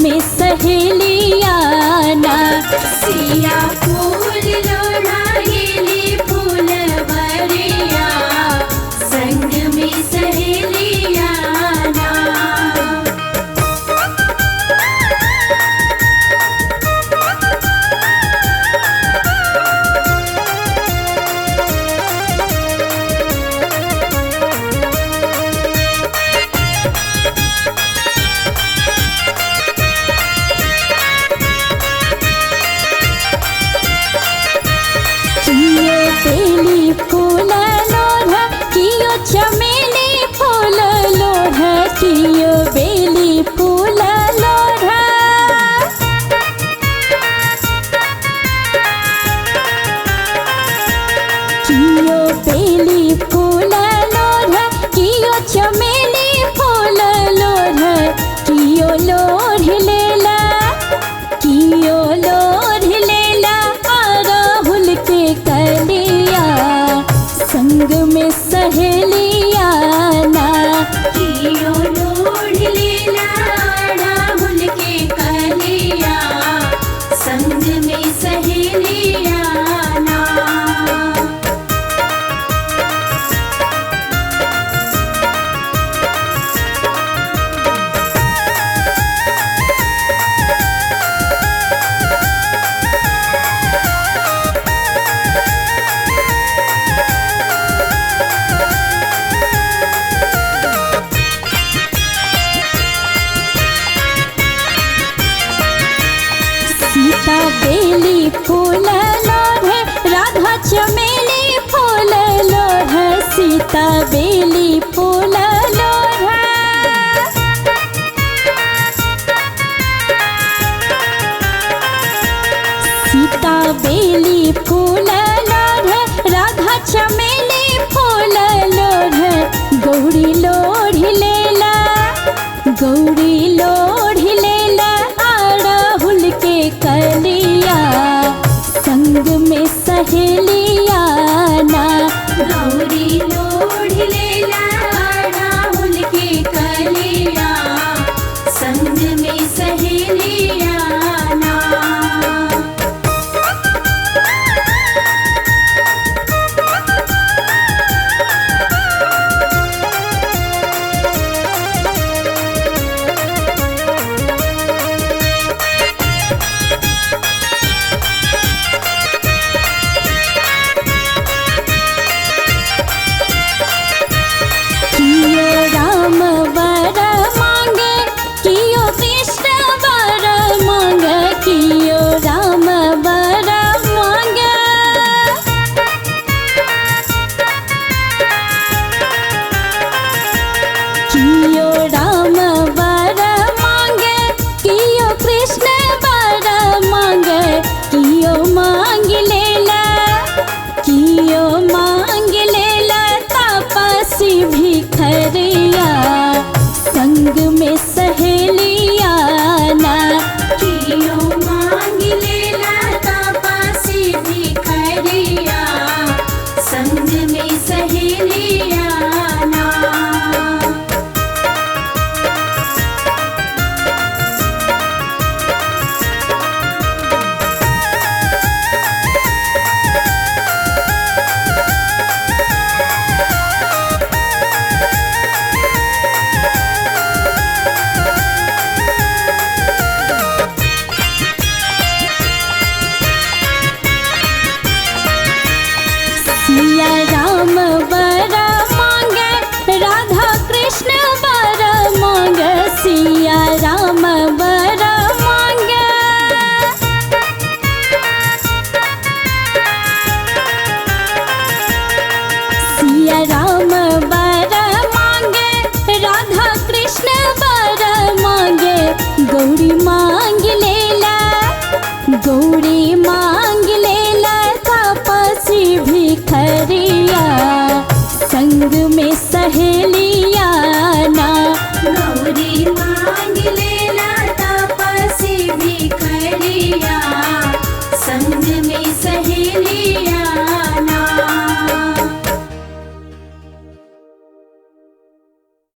में सहेलियाँ ना। सिया फूल लोढ़ाएली फूलवरिया, संग में सहेलियाँ ना। कियो बेली फूल लोढ़ा, कियो चमेली फूल लोढ़ा, कियो बेली फूल लोढ़ा। कियो बेली फूल लोढ़ा, कियो चमेली फूल लोढ़ा, कियो लोढ़ लेला, कियो लोढ़ लेला अड़हुल के कलिया, संग में सहेलियाँ ना। कियो लोढ़ लेला अड़हुल के कलिया, संग में सहेलियाँ ना। सीता बेली फूल लोढ़े, राधा चमेली फूल लोढ़े, सीता बेली फूल लोढ़े। सीता बेली फूल लोढ़े, राधा चमेली फूल लोढ़े, गौरी लोढ़ लेला, गौरी लोढ़ लेला अड़हुल के कलिया, संग में सहेलियाँ ना। गौरी लोढ़ लेला अड़हुल के कलिया, संग में सहेलियाँ ना। कियो राम वर मांगे, कियो कृष्ण वर मांगे, कियो राम वर मांगे। कियो राम वर मांगे, कियो कृष्ण वर मांगे, कियो मांग लेला, कियो मांग लेला तापसी भिखरिया, संग में सहेलियाँ ना। कियो मांग लेला तापसी भिखरिया, संग में सहेलियाँ ना। सिया राम वर मांगे, राधा कृष्ण वर मांगे, सिया राम वर मांगे। सिया राम वर मांगे, राधा कृष्ण वर मांगे, गौरी मांग लेला, गौरी मांग लेला तापसी भिखरिया, संग में सहेलियाँ ना। गौरी मांग लेला तापसी भिखरिया, संग में सहेलियाँ